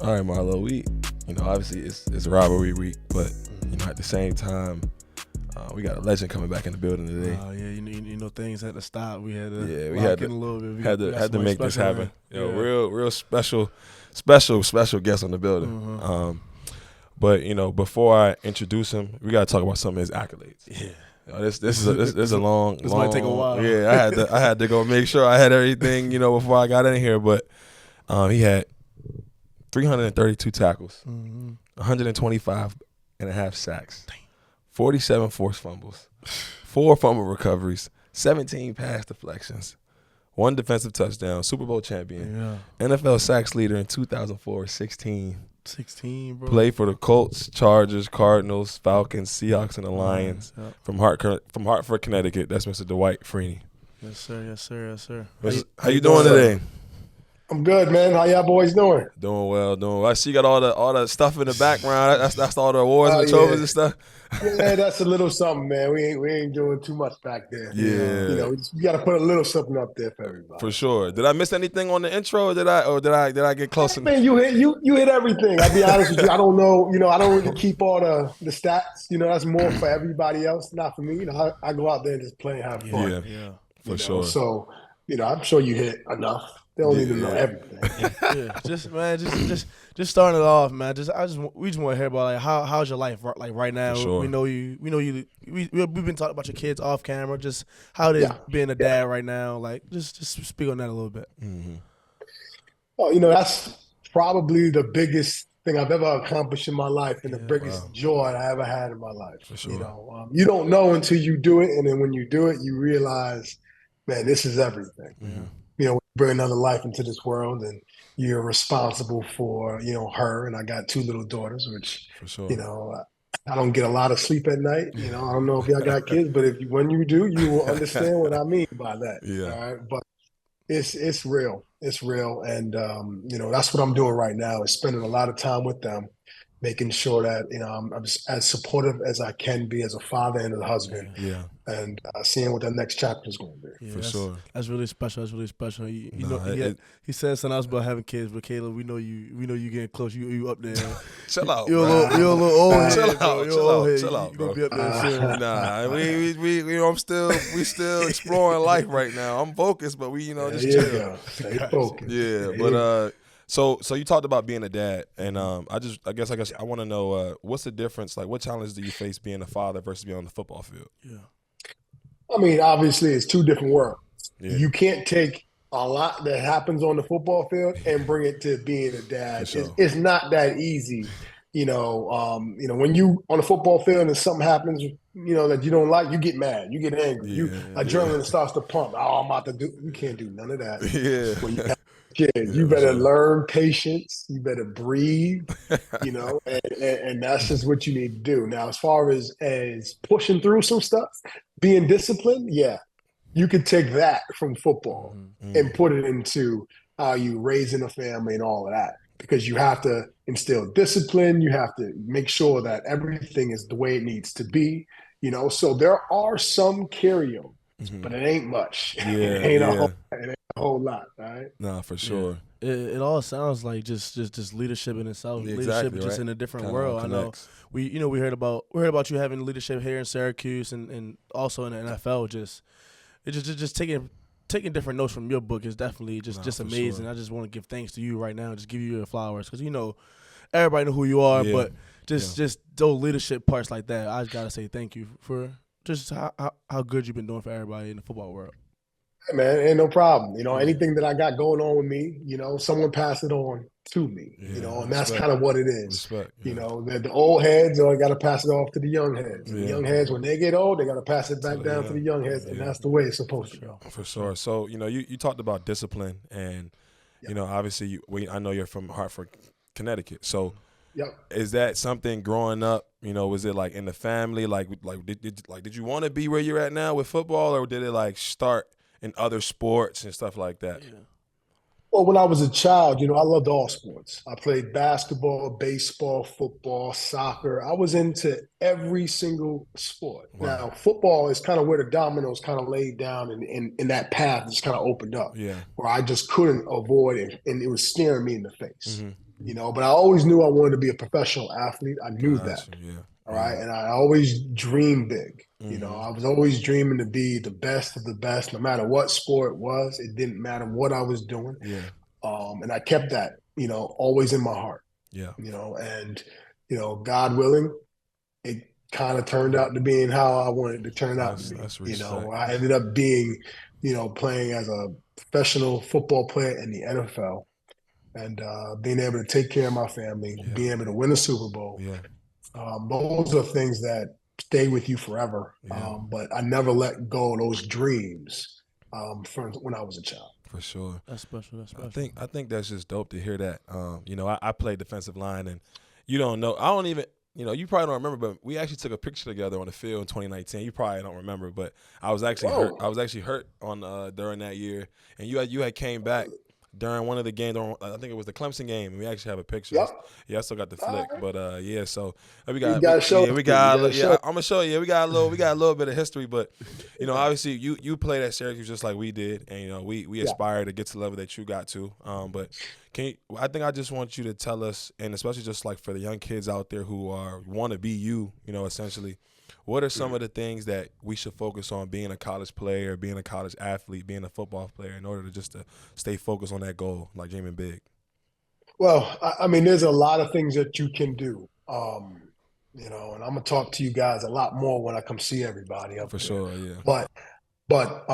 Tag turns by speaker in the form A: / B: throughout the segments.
A: All right, Marlo. Obviously it's rivalry week, but at the same time, we got a legend coming back in the building today.
B: Oh yeah, you know things had to stop. We had to
A: we had
B: in a little bit. We
A: had to make this happen. Real special guest on the building.
B: Mm-hmm.
A: But before I introduce him, we got to talk about some of his accolades.
B: Yeah.
A: This is a long.
B: This might take a while.
A: Yeah, I had to go make sure I had everything before I got in here. But he had 332 tackles, 125 and a half sacks, 47 forced fumbles, 4 fumble recoveries, 17 pass deflections, 1 defensive touchdown, Super Bowl champion, NFL sacks leader in 2004, 16.
B: 16, bro.
A: Played for the Colts, Chargers, Cardinals, Falcons, Seahawks, and the Lions. From Hartford, Connecticut. That's Mr. Dwight Freeney.
B: Yes, sir.
A: How you doing today?
C: I'm good, man. How y'all boys doing?
A: Doing well. I see you got all the stuff in the background. That's all the awards and trophies and stuff.
C: Yeah, that's a little something, man. We ain't doing too much back there.
A: Yeah.
C: We got to put a little something up there for everybody.
A: For sure. Did I miss anything on the intro, or did I get close?
C: Man, you hit everything. I'll be honest with you. I don't know. I don't really keep all the stats. That's more for everybody else, not for me. I go out there and just play and have fun.
A: Yeah. For sure.
C: So, I'm sure you hit enough. They don't need to know everything.
B: Just starting it off, man. We just want to hear about like how's your life like right now.
A: Sure.
B: We know you. We've been talking about your kids off camera. Just how it is being a dad right now. Like just speak on that a little bit.
A: Mm-hmm.
C: Well, that's probably the biggest thing I've ever accomplished in my life, and the biggest joy I ever had in my life.
A: For sure.
C: You don't know until you do it, and then when you do it, you realize, man, this is everything.
A: Mm-hmm.
C: We bring another life into this world, and you're responsible for, her. And I got 2 little daughters, which,
A: for sure.
C: I don't get a lot of sleep at night. I don't know if y'all got kids, but when you do, you will understand what I mean by that.
A: Yeah.
C: All right. But it's real. It's real. And, that's what I'm doing right now, is spending a lot of time with them, making sure that, I'm as supportive as I can be as a father and a husband.
A: Yeah.
C: And seeing what the next chapter is going to be.
B: Yeah,
A: for sure.
B: That's really special. He said something else about having kids, but Caleb, we know you getting close. You up there.
A: Chill out,
B: you're
A: bro.
B: a little old.
A: Chill out, bro.
B: You gonna be up there soon.
A: Nah, we still exploring life right now. I'm focused, but we just chill.
C: Stay focused.
A: Yeah, but So you talked about being a dad, and I guess I want to know what's the difference? Like, what challenges do you face being a father versus being on the football field?
B: Yeah.
C: I mean, obviously, it's 2 different worlds.
A: Yeah.
C: You can't take a lot that happens on the football field and bring it to being a dad.
A: Sure.
C: It's not that easy. When you on the football field and something happens, that you don't like, you get mad, you get angry, adrenaline starts to pump. Oh, I'm about to do. You can't do none of that.
A: Yeah.
C: When you have kids, you better learn patience. You better breathe. And that's just what you need to do. Now, as far as pushing through some stuff, being disciplined, you could take that from football and put it into how you raising a family and all of that. Because you have to instill discipline, you have to make sure that everything is the way it needs to be. So there are some carryovers, but it ain't much. It ain't a whole lot, right?
A: Nah, for sure.
B: Yeah. It all sounds like just leadership in itself.
A: Yeah,
B: leadership
A: exactly,
B: just
A: right?
B: in a different
A: Kinda
B: world.
A: connects.
B: I know we heard about you having leadership here in Syracuse and also in the NFL. Just taking different notes from your book is definitely just amazing.
A: Sure.
B: I just want to give thanks to you right now. Just give you your flowers because everybody know who you are, but just those leadership parts like that. I just gotta say thank you for just how good you've been doing for everybody in the football world.
C: Hey man, ain't no problem. Anything that I got going on with me, someone pass it on to me. And that's kind of what it is.
A: Respect. Yeah.
C: The old heads got to pass it off to the young heads.
A: Yeah.
C: The young heads, when they get old, they got to pass it back down to the young heads, and that's the way it's supposed to go.
A: For sure. So you talked about discipline, and obviously I know you're from Hartford, Connecticut. So is that something growing up? Was it like in the family? Like did you want to be where you're at now with football, or did it like start in other sports and stuff like that?
B: Yeah.
C: Well, when I was a child, I loved all sports. I played basketball, baseball, football, soccer. I was into every single sport.
A: Wow.
C: Now, football is kind of where the dominoes kind of laid down and that path just kind of opened up.
A: Yeah.
C: Where I just couldn't avoid it, and it was staring me in the face.
A: Mm-hmm.
C: But I always knew I wanted to be a professional athlete. I knew that.
A: Yeah.
C: All right. And I always dreamed big.
A: Mm-hmm.
C: I was always dreaming to be the best of the best, no matter what sport it was. It didn't matter what I was doing.
A: Yeah.
C: And I kept that, always in my heart.
A: Yeah.
C: And, God willing, it kind of turned out to being how I wanted to turn out to be.
A: That's respect.
C: I ended up being, playing as a professional football player in the NFL and being able to take care of my family, being able to win a Super Bowl.
A: Yeah.
C: Those are things that stay with you forever.
A: Yeah.
C: But I never let go of those dreams from when I was a child.
A: For sure.
B: That's special.
A: I think that's just dope to hear that. I played defensive line, and you don't know. I don't even. You probably don't remember, but we actually took a picture together on the field in 2019. You probably don't remember, but I was actually hurt. I was actually hurt on during that year, and you had came back during one of the games. I think it was the Clemson game, and we actually have a picture.
C: Yep.
A: Yeah, I still got the flick, but so we
C: I'm
A: gonna show you. We got a little bit of history, but obviously you played at Syracuse just like we did, and we aspire to get to the level that you got to. But I think I just want you to tell us, and especially just like for the young kids out there who want to be you, essentially, what are some of the things that we should focus on being a college player, being a college athlete, being a football player in order to stay focused on that goal, like dreaming big?
C: Well, I mean, there's a lot of things that you can do. And I'm gonna talk to you guys a lot more when I come see everybody up
A: For
C: there.
A: sure, yeah.
C: But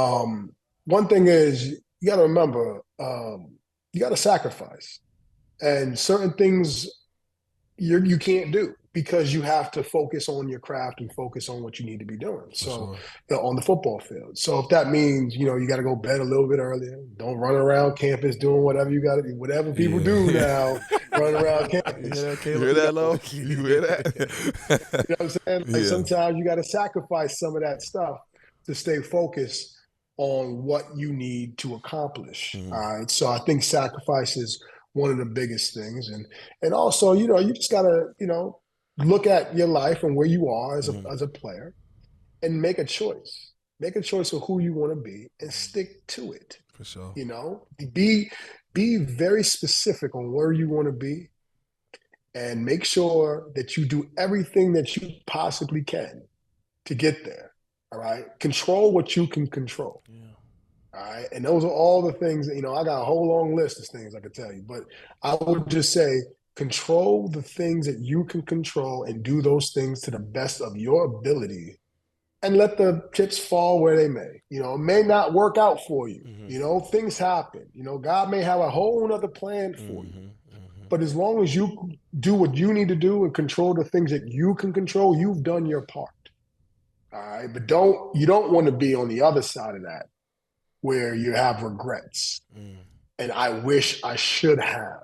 C: one thing is you got to remember you got to sacrifice, and certain things you can't do because you have to focus on your craft and focus on what you need to be doing. So on the football field. So if that means, you got to go bed a little bit earlier, don't run around campus doing whatever you got to do, whatever people do now, run around campus.
A: You hear that, Lo? You hear that?
C: You know what I'm saying? Like sometimes you got to sacrifice some of that stuff to stay focused on what you need to accomplish. All right. So I think sacrifice is one of the biggest things. And also, you just gotta, look at your life and where you are as a player and make a choice. Make a choice of who you want to be and stick to it.
A: For sure.
C: Be very specific on where you want to be and make sure that you do everything that you possibly can to get there. All right. Control what you can control. Yeah. All right. And those are all the things that, I got a whole long list of things I could tell you, but I would just say control the things that you can control and do those things to the best of your ability and let the chips fall where they may. It may not work out for you. Things happen. God may have a whole other plan for you. But as long as you do what you need to do and control the things that you can control, you've done your part. All right. But you don't want to be on the other side of that where you have regrets. And I wish I should have.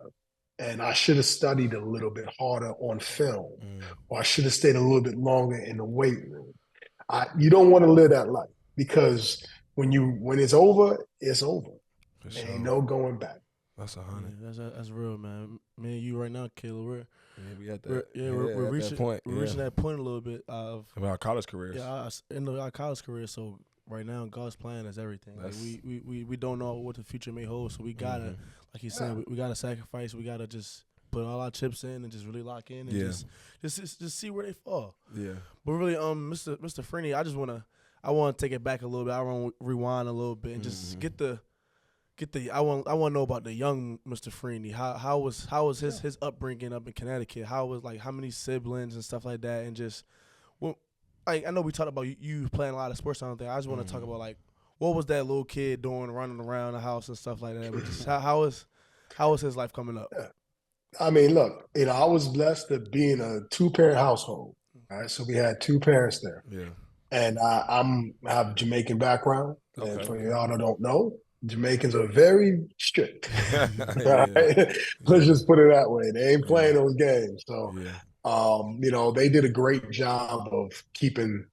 C: And I should have studied a little bit harder on film, or I should have stayed a little bit longer in the weight room. You don't want to live that life because when it's over, it's over. There ain't no going back.
A: That's 100.
B: Yeah, that's real, man. Me and you right now, Kayla,
A: we at that.
B: We're reaching
A: that point.
B: We're reaching that point a little bit of
A: our college careers.
B: Yeah, in our college career. So right now, God's plan is everything. Like we don't know what the future may hold, so we gotta, like he's saying, we gotta sacrifice. We gotta just put all our chips in and just really lock in and just see where they fall. Yeah. But really, Mr. Freeney, I wanna take it back a little bit. I want to rewind a little bit and just get the. I want to know about the young Mr. Freeney. How was his upbringing up in Connecticut? How many siblings and stuff like that, and just I know we talked about you playing a lot of sports out there. I just want to talk about what was that little kid doing, running around the house and stuff like that. But just how was his life coming up?
C: I mean, look, I was blessed to be in a 2-parent household. All right, so we had 2 parents there. Yeah, and I have Jamaican background, and for y'all that don't know, Jamaicans are very strict. Right? Let's just put it that way. They ain't playing those games. So, they did a great job of keeping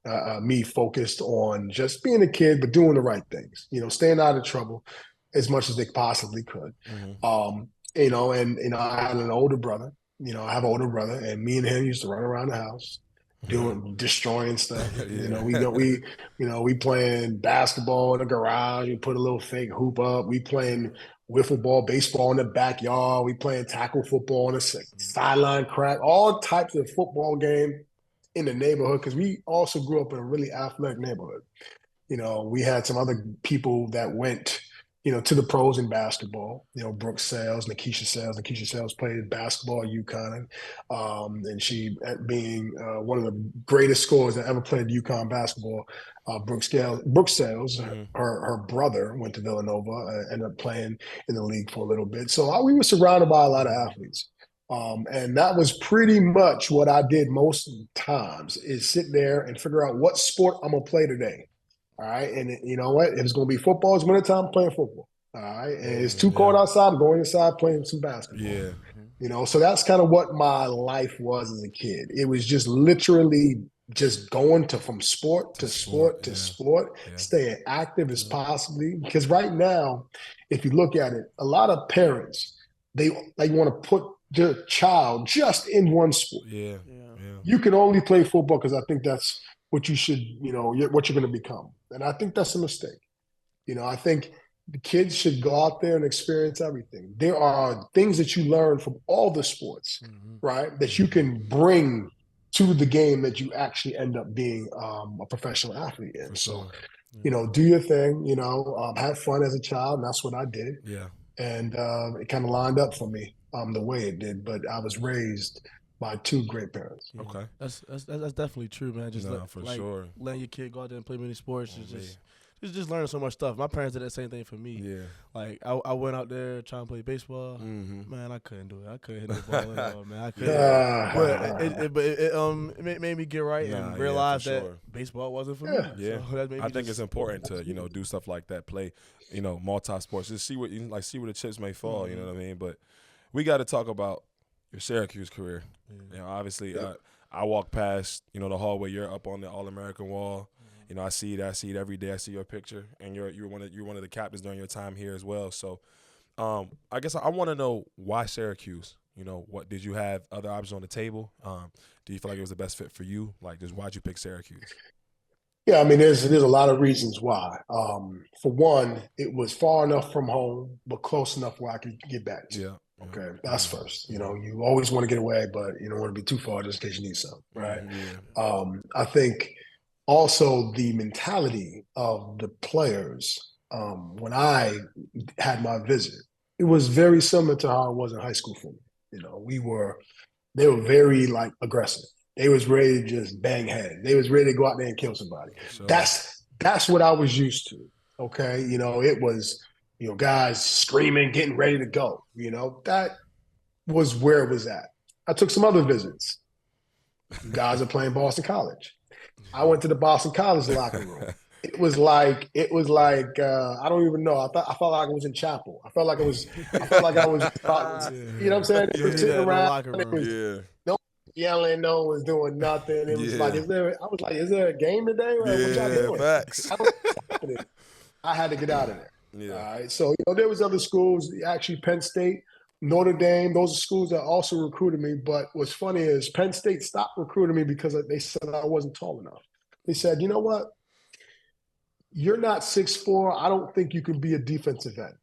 C: me focused on just being a kid, but doing the right things, staying out of trouble as much as they possibly could. And I had an older brother, I have an older brother, and me and him used to run around the house destroying stuff. We playing basketball in the garage. We put a little fake hoop up. We playing wiffle ball, baseball in the backyard. We playing tackle football on the sideline crack, all types of football game in the neighborhood because we also grew up in a really athletic neighborhood. We had some other people that went, to the pros in basketball. Brooke Sales, Nikisha Sales. Nikisha Sales played basketball at UConn, and she, being one of the greatest scorers that ever played UConn basketball, Brooke Sales, her brother went to Villanova, ended up playing in the league for a little bit. So we were surrounded by a lot of athletes. And that was pretty much what I did most of the times, is sit there and figure out what sport I'm going to play today. All right. And you know what? If it's going to be football, it's wintertime, I'm playing football. All right. And it's too cold outside, I'm going inside playing some basketball.
A: Yeah.
C: So that's kind of what my life was as a kid. It was just literally just going from sport to sport, staying active as possibly. Because right now, if you look at it, a lot of parents, they want to put their child just in one sport.
A: Yeah.
C: You can only play football because I think that's what you should, what you're going to become. And I think that's a mistake. I think the kids should go out there and experience everything. There are things that you learn from all the sports, right, that you can bring to the game that you actually end up being a professional athlete in. So, do your thing, have fun as a child. And that's what I did.
A: Yeah.
C: And it kind of lined up for me the way it did. But I was raised by two great parents.
A: Okay.
B: That's definitely true, man. Just
A: sure.
B: Letting your kid go out there and play many sports is just learning so much stuff. My parents did that same thing for me.
A: Yeah.
B: Like I went out there trying to play baseball. Man, I couldn't do it. I couldn't hit the ball at all, man. I couldn't. But it made me get right and realize that baseball wasn't for me.
A: Yeah.
B: So
A: I think it's important to do stuff like that. Play multi sports. Just see where the chips may fall. You know what I mean? But we got to talk about your Syracuse career. Obviously, I walk past the hallway. You're up on the All-American wall. I see it every day. I see your picture, and you're one of the captains during your time here as well. So, I guess I want to know why Syracuse. What did you have other options on the table? Do you feel like it was the best fit for you? Like, just why'd you pick Syracuse?
C: Yeah, I mean, there's a lot of reasons why. For one, it was far enough from home, but close enough where I could get back to.
A: Yeah.
C: Okay, that's first. You always want to get away, but you don't want to be too far just in case you need something, right?
A: Yeah.
C: I think also the mentality of the players when I had my visit, it was very similar to how it was in high school for me. They were very aggressive. They was ready to just bang head. They was ready to go out there and kill somebody.
A: Sure.
C: That's what I was used to. Okay, it was guys screaming, getting ready to go. That was where it was at. I took some other visits. Guys are playing Boston College. I went to the Boston College locker room. It was like I don't even know. I felt like I was in chapel. I felt like I was about, you know what I'm saying? They were sitting around. No yelling, no one was doing nothing. It was like, is there a game today? What y'all doing?
A: Facts.
C: I had to get out of there.
A: Yeah.
C: All right. So, there was other schools, actually Penn State, Notre Dame, those are schools that also recruited me. But what's funny is Penn State stopped recruiting me because they said I wasn't tall enough. They said, you know what? You're not 6'4". I don't think you can be a defensive end.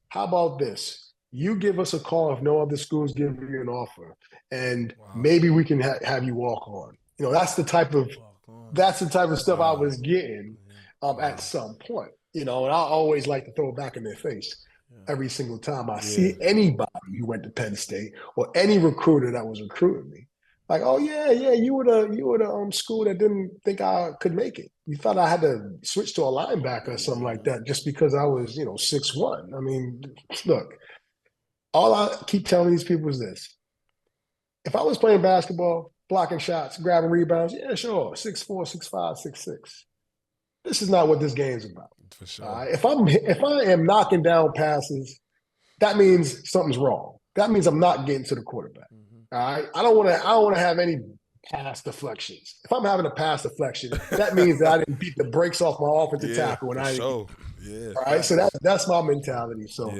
C: How about this? You give us a call if no other schools give you an offer, and maybe we can have you walk on. That's the type of stuff I was getting at some point. And I always like to throw it back in their face every single time I see anybody who went to Penn State or any recruiter that was recruiting me. Like, oh yeah, you were the school that didn't think I could make it. You thought I had to switch to a linebacker or something like that just because I was 6'1". I mean, look, all I keep telling these people is this: if I was playing basketball, blocking shots, grabbing rebounds, yeah, sure, 6'4", 6'5", 6'6". This is not what this game's about.
A: For sure.
C: If I am knocking down passes, that means something's wrong. That means I'm not getting to the quarterback. All right. I don't want to have any pass deflections. If I'm having a pass deflection, that means that I didn't beat the brakes off my offensive tackle. And All right. So that's my mentality. So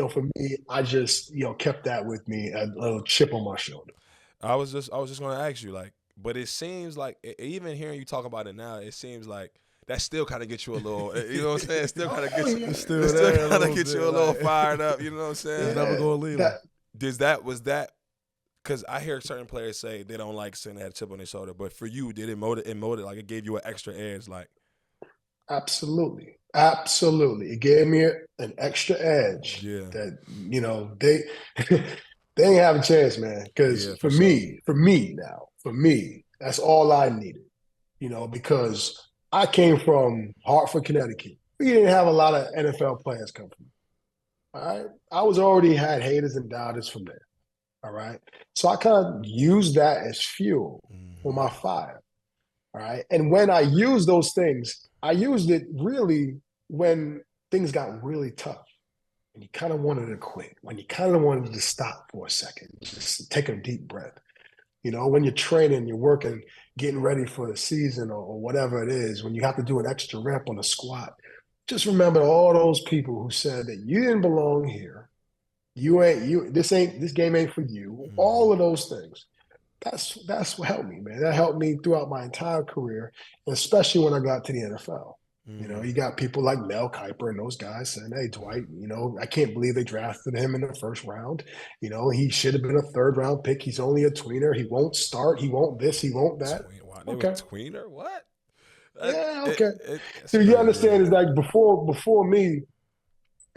C: for me, I just kept that with me, a little chip on my shoulder.
A: I was just going to ask you, but it seems like, even hearing you talk about it now, it seems like that still kind of gets you a little, you know what I'm saying? Still kind of gets you,
B: still
A: kind of get you a little fired up. You know what I'm saying?
B: It's never going to leave them.
A: Was that? Because I hear certain players say they don't like saying they had a chip on their shoulder, but for you, did it motivate like it gave you an extra edge, like?
C: Absolutely. It gave me an extra edge that, they they ain't have a chance, man. Because for me, that's all I needed, because I came from Hartford, Connecticut. We didn't have a lot of NFL players come from. All right. I was already had haters and doubters from there. All right. So I kind of used that as fuel for my fire. All right. And when I used those things, I used it really when things got really tough and you kind of wanted to quit, when you kind of wanted to stop for a second, just take a deep breath. When you're training, you're working, getting ready for the season or whatever it is, when you have to do an extra rep on a squat, just remember all those people who said that you didn't belong here. This game ain't for you. All of those things. That's what helped me, man. That helped me throughout my entire career, especially when I got to the NFL. You got people like Mel Kiper and those guys saying, "Hey, Dwight, I can't believe they drafted him in the first round. He should have been a third-round pick. He's only a tweener. He won't start. He won't this. He won't that."
A: Okay, tweener, what?
C: Yeah, okay. So you understand is like before me.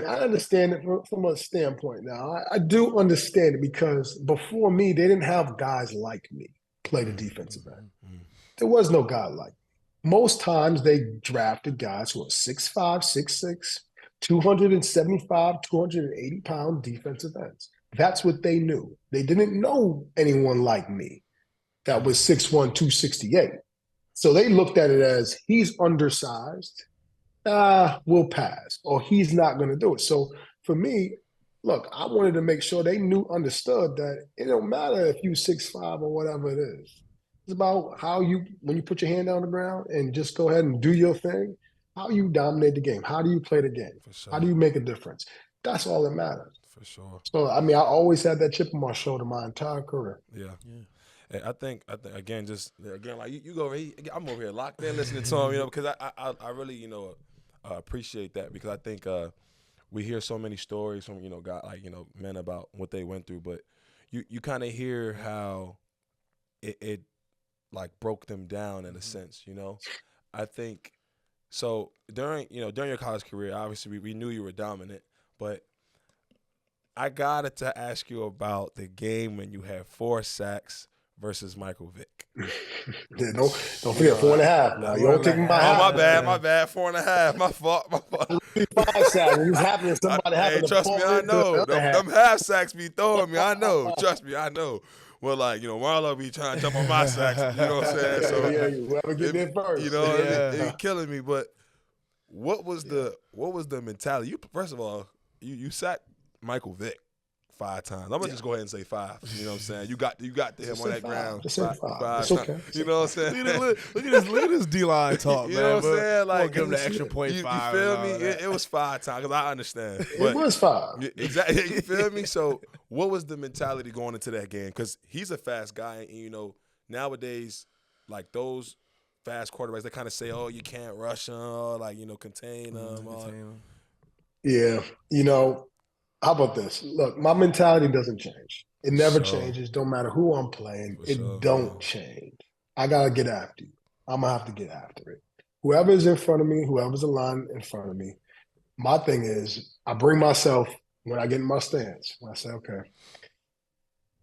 C: I understand it from a standpoint now. I do understand it because before me, they didn't have guys like me play the defensive end. There was no guy like me. Most times they drafted guys who are 6'5", 6'6", 275, 280-pound defensive ends. That's what they knew. They didn't know anyone like me that was 6'1", 268. So they looked at it as he's undersized. We'll pass, or he's not going to do it. So for me, look, I wanted to make sure they understood that it don't matter if you 6'5" or whatever it is. It's about when you put your hand on the ground and just go ahead and do your thing, how you dominate the game. How do you play the game?
A: Sure.
C: How do you make a difference? That's all that matters.
A: For sure.
C: So, I always had that chip on my shoulder my entire career.
A: Yeah. I think again, like you go over here, I'm over here locked in listening to him, because I really, appreciate that, because I think we hear so many stories from guys like men about what they went through, but you kind of hear how it like broke them down in a sense. I think so during your college career, obviously we knew you were dominant, but I got to ask you about the game when you had 4 sacks versus Michael Vick.
C: Yeah, don't forget 4.5. Now you don't take my half.
A: Oh, my bad. 4.5. My fault.
C: 5 sacks. It's happening. Somebody happened.
A: Hey, trust me, I know. Them half sacks be throwing me. I know. Trust me, I know. Well, like Marlo be trying to jump on my sacks. You know what I'm saying? So
C: whoever get there first.
A: It killing me. But what was the mentality? First of all, you sacked Michael Vick 5 times. I'm gonna just go ahead and say 5. You know what I'm saying? You got to him on that ground.
C: Just say 5. It's okay.
A: You know what I'm saying?
B: Look at this D-line talk,
A: you
B: man.
A: know what I'm saying? Like,
B: give him the extra 0.5.
A: You feel me? It was 5 times, because I understand.
C: It was 5.
A: Exactly. You feel me? So what was the mentality going into that game? Because he's a fast guy, and nowadays, like those fast quarterbacks, they kind of say, "Oh, you can't rush him, like contain him."
C: Yeah, how about this? Look, my mentality doesn't change. It never changes. Don't matter who I'm playing. Don't change. I got to get after you. I'm going to have to get after it. Whoever's in front of me, whoever's aligned in front of me, my thing is I bring myself, when I get in my stance, when I say, okay,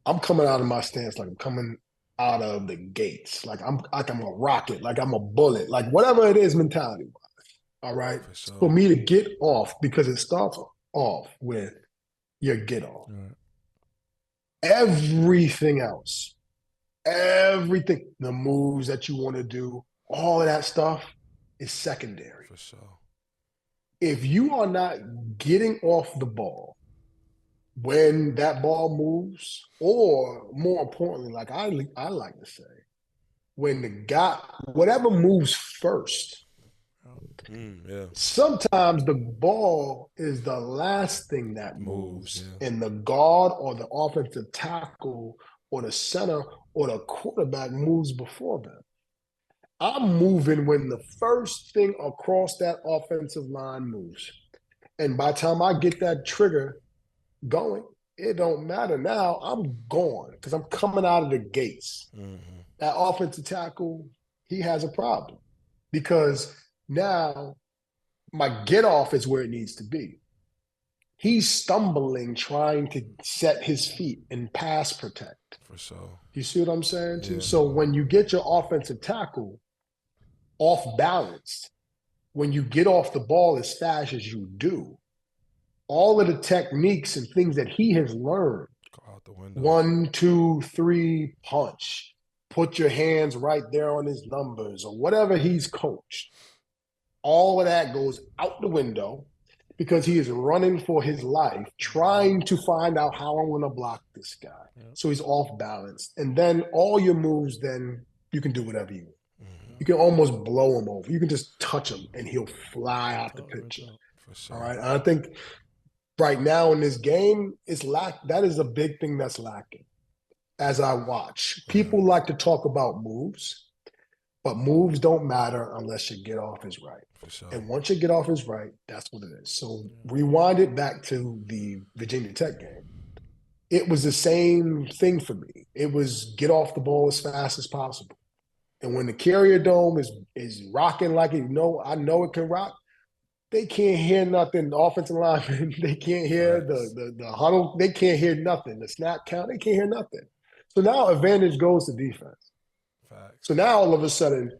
C: I'm coming out of my stance like I'm coming out of the gates. Like I'm a rocket, like I'm a bullet, like whatever it is mentality-wise. All right? For me to get off, because it starts off with your get off. Right. Everything else, the moves that you want to do, all of that stuff is secondary.
A: For sure.
C: If you are not getting off the ball when that ball moves, or more importantly, like I like to say, when the guy, whatever moves first, sometimes the ball is the last thing that moves, and the guard or the offensive tackle or the center or the quarterback moves before them. I'm moving when the first thing across that offensive line moves. And by the time I get that trigger going, it don't matter now. I'm gone because I'm coming out of the gates.
A: Mm-hmm.
C: That offensive tackle, he has a problem because now my get off is where it needs to be. He's stumbling trying to set his feet and pass protect.
A: For sure.
C: You see what I'm saying too?
A: Yeah.
C: So when you get your offensive tackle off balance, when you get off the ball as fast as you do, all of the techniques and things that he has learned,
A: Go out the window.
C: 1, 2, 3, punch, put your hands right there on his numbers or whatever he's coached, all of that goes out the window because he is running for his life, trying to find out how I'm going to block this guy. Yep. So he's off balance. And then all your moves, then you can do whatever you want. Mm-hmm. You can almost blow him over. You can just touch him and he'll fly out the picture.
A: For sure.
C: All right. And I think right now in this game, that is a big thing that's lacking. As I watch, people like to talk about moves, but moves don't matter unless your get off is right.
A: For sure.
C: And once your get off is right, that's what it is. So rewind it back to the Virginia Tech game. It was the same thing for me. It was get off the ball as fast as possible. And when the Carrier Dome is rocking like I know it can rock, they can't hear nothing. The offensive linemen, they can't hear the huddle. They can't hear nothing. The snap count, they can't hear nothing. So now advantage goes to defense.
A: Facts.
C: So now all of a sudden,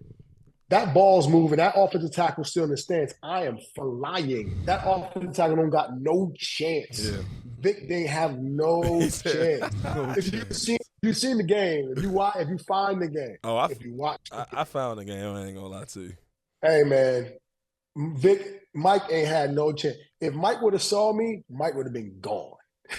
C: that ball's moving. That offensive tackle's still in the stance. I am flying. That offensive tackle don't got no chance. Yeah. Vic didn't have no chance. If you've seen the game, if you find the game, if you watch,
A: I found the game. I ain't gonna lie to you.
C: Hey man, Mike ain't had no chance. If Mike would have saw me, Mike would have been gone.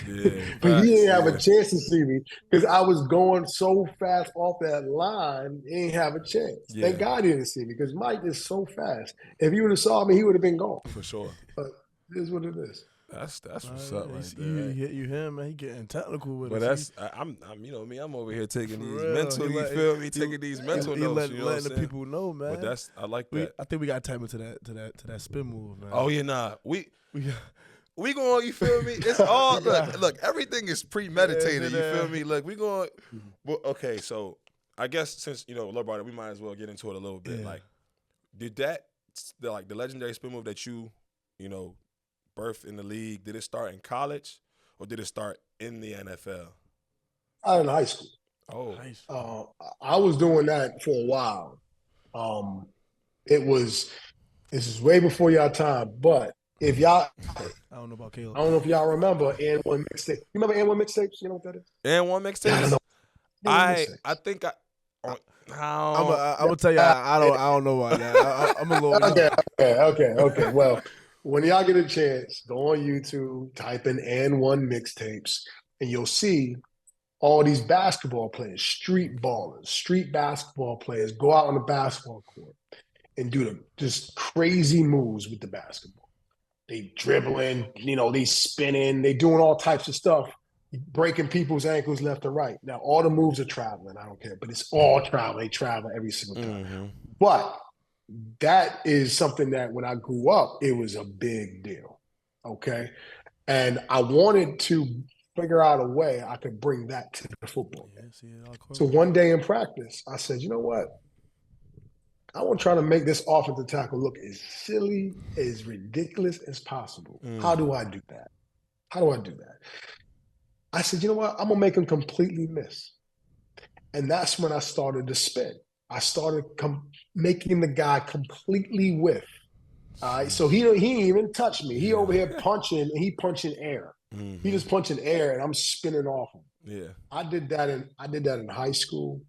A: Yeah,
C: but he didn't have a chance to see me because I was going so fast off that line. He didn't have a chance. Yeah. Thank God he didn't see me because Mike is so fast. If he would have saw me, he would have been gone.
A: For sure.
C: But it is what it is.
A: That's what's up right there.
B: You hear him, man. He getting technical with
A: it. But I'm you know me. I'm over here taking these mental. You feel me? Taking these mental notes.
B: Letting the people know, man.
A: But I like that.
B: I think we got to tap into that spin move, man.
A: Oh yeah, nah. We going, you feel me? It's all look. Everything is premeditated. You feel me? Look, we going. Well, okay, so I guess since LeBron, we might as well get into it a little bit. Yeah. Like, did the legendary spin move that you birthed in the league? Did it start in college, or did it start in the NFL?
C: In high school.
A: Oh, nice.
C: I was doing that for a while. This is way before y'all time, but. If y'all,
B: I don't know about Caleb.
C: I don't know if y'all remember N1 mixtape. You remember N1 mixtapes? You know what that is?
A: N1 mixtapes? I think I'm
B: gonna tell you I don't know about that. I'm a little
C: Okay. Well, when y'all get a chance, go on YouTube, type in N1 mixtapes, and you'll see all these basketball players, street ballers, street basketball players go out on the basketball court and do just crazy moves with the basketball. They dribbling, they spinning, they doing all types of stuff, breaking people's ankles left and right. Now, all the moves are traveling. I don't care, but it's all travel. They travel every single time. Mm-hmm. But that is something that when I grew up, it was a big deal, okay? And I wanted to figure out a way I could bring that to the football game. So one day in practice, I said, you know what? I want to try to make this offensive tackle look as silly, as ridiculous as possible. How do I do that? I said, you know what? I'm going to make him completely miss. And that's when I started to spin. I started making the guy completely whiff. So he didn't even touch me. He over here punching, and he punching air. Mm-hmm. He just punching air, and I'm spinning off him.
A: Yeah,
C: I did that in high school.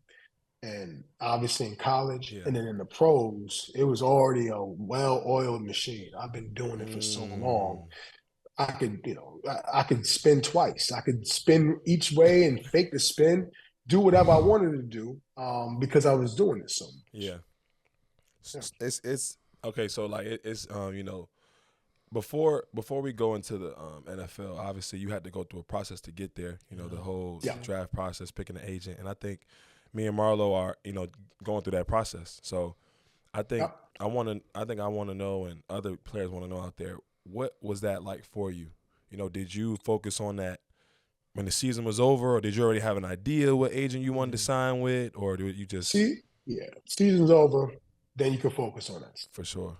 C: And obviously in college, and then in the pros, it was already a well-oiled machine. I've been doing it for so long. I could spin twice. I could spin each way and fake the spin, do whatever I wanted to do, because I was doing it so much.
A: Yeah. It's okay. So before we go into the NFL, obviously you had to go through a process to get there. The whole draft process, picking an agent, and I think me and Marlo are, going through that process. So I think
C: Yep.
A: I want to know, and other players want to know out there, what was that like for you? Did you focus on that when the season was over, or did you already have an idea what agent you wanted to sign with, or did you just
C: season's over, then you can focus on that.
A: For sure.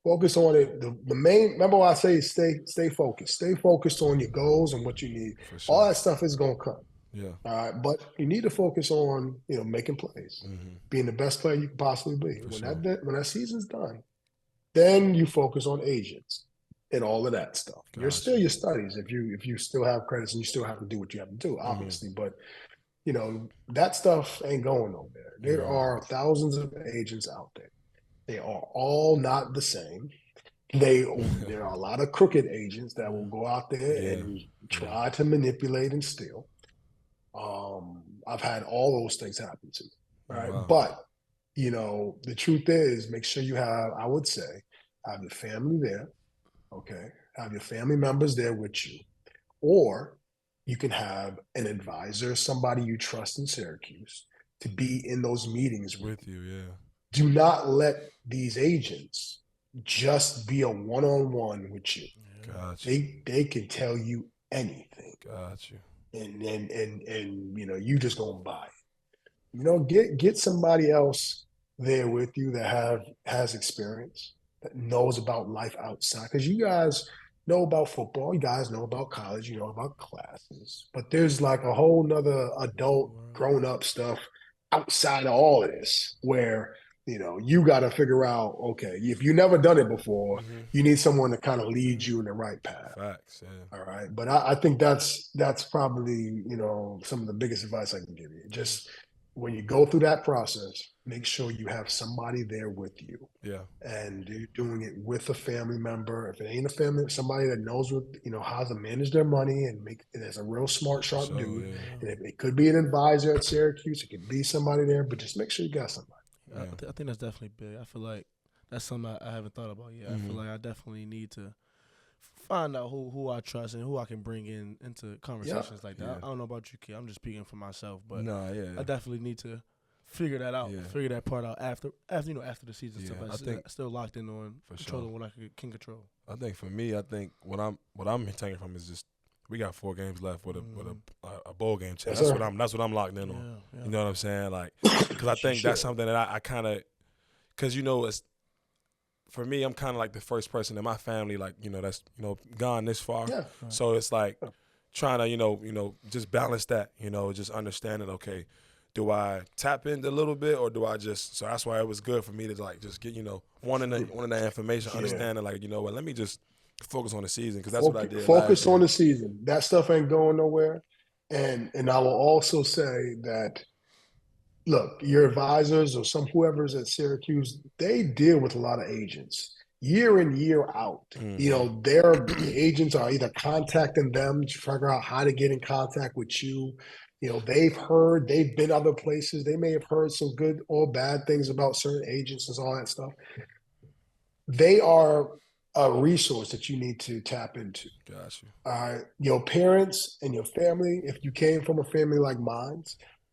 C: Focus on it. The main, remember what I say, stay focused. Stay focused on your goals and what you need.
A: For sure.
C: All that stuff is gonna come.
A: Yeah.
C: All right. But you need to focus on, making plays, being the best player you can possibly be. When that season's done, then you focus on agents and all of that stuff.
A: Gotcha.
C: You're still your studies if you still have credits and you still have to do what you have to do, obviously. But that stuff ain't going nowhere. There are thousands of agents out there. They are all not the same. There are a lot of crooked agents that will go out there and try to manipulate and steal. I've had all those things happen to me. Right. Wow. But, the truth is, make sure you have your family there. Okay. Have your family members there with you. Or you can have an advisor, somebody you trust in Syracuse, to be in those meetings
A: with you. Yeah.
C: Do not let these agents just be a one-on-one with you.
A: Gotcha.
C: They can tell you anything.
A: Gotcha.
C: And you just gonna buy it. Get somebody else there with you that has experience, that knows about life outside. Because you guys know about football, you guys know about college, you know about classes. But there's like a whole nother adult, grown-up stuff outside of all of this where you got to figure out, okay, if you've never done it before, you need someone to kind of lead you in the right path.
A: Facts, yeah.
C: All right. But I think that's probably, some of the biggest advice I can give you. Just when you go through that process, make sure you have somebody there with you.
A: Yeah.
C: And you're doing it with a family member. If it ain't a family, somebody that knows how to manage their money and that's a real smart, sharp dude. Yeah. And it could be an advisor at Syracuse. It could be somebody there, but just make sure you got somebody.
B: Yeah. I think that's definitely big. I feel like that's something I haven't thought about yet. I feel like I definitely need to find out who I trust and who I can bring into conversations like that. Yeah. I don't know about you, kid. I'm just speaking for myself, but I definitely need to figure that out, figure that part out after the season stuff. I think still locked in on controlling what I can control.
A: I think for me, what I'm taking from is just we got 4 games left with a bowl game chance. That's what I'm locked in on. Yeah. You know what I'm saying? Like, because I think that's something that I kind of, because it's for me, I'm kind of like the first person in my family, like that's gone this far. Yeah. So it's like trying to just balance that. Just understanding. Okay, do I tap into a little bit, or do I just? So that's why it was good for me to like just get wanting that information, understanding like what, let me just focus on the season, because that's what I did.
C: Focus on the season. That stuff ain't going nowhere. And I will also say that, look, your advisors or whoever's at Syracuse, they deal with a lot of agents year in, year out. Their agents are either contacting them to figure out how to get in contact with you. They've been other places. They may have heard some good or bad things about certain agents and all that stuff. They are a resource that you need to tap into.
A: Gotcha.
C: Your parents and your family, if you came from a family like mine,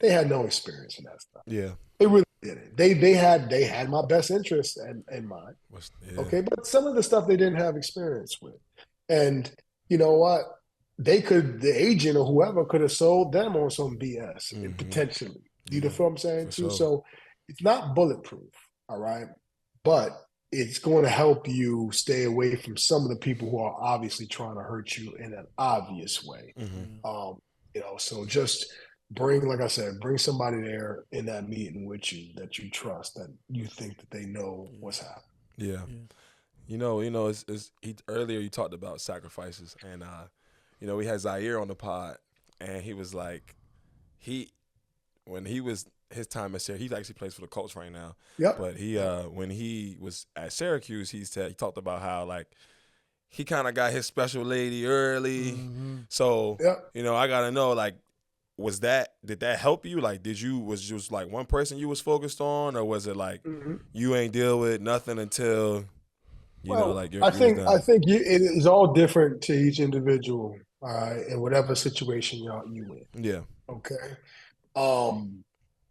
C: they had no experience in that stuff.
A: Yeah.
C: They really didn't. They had my best interest in mind.
A: Yeah.
C: Okay, but some of the stuff they didn't have experience with. And you know what? The agent or whoever could have sold them on some BS potentially. You know what I'm saying too? Sure. So it's not bulletproof, all right? But it's going to help you stay away from some of the people who are obviously trying to hurt you in an obvious way. So just bring somebody there in that meeting with you that you trust, that you think that they know what's happening.
A: Yeah. Earlier you talked about sacrifices, and we had Zaire on the pod, and he was like, when he was his time at Syracuse, he actually plays for the Colts right now.
C: Yep.
A: But he when he was at Syracuse, he talked about how like he kind of got his special lady early. So I gotta know, like, did that help you? Like, was just like one person you was focused on, or was it like you ain't deal with nothing until
C: I think it is all different to each individual, in whatever situation you in.
A: Yeah.
C: Okay.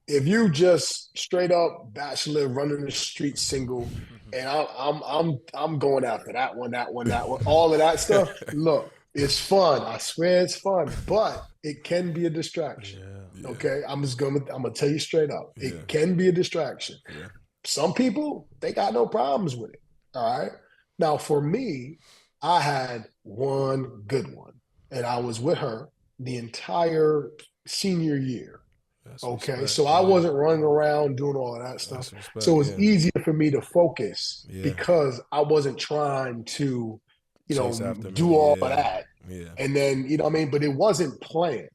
C: If you just straight up bachelor running the street single, and I'm going after that one, all of that stuff. Look, it's fun. I swear it's fun, but it can be a distraction.
B: Yeah.
C: Okay, I'm gonna tell you straight up, it can be a distraction.
A: Yeah.
C: Some people, they got no problems with it. All right. Now, for me, I had one good one, and I was with her the entire senior year.
A: That's
C: Okay.
A: respect.
C: So I wasn't running around doing all of that stuff.
A: Respect,
C: So it was easier for me to focus because I wasn't trying to, do all of that.
A: Yeah.
C: And then, you know what I mean? But it wasn't planned.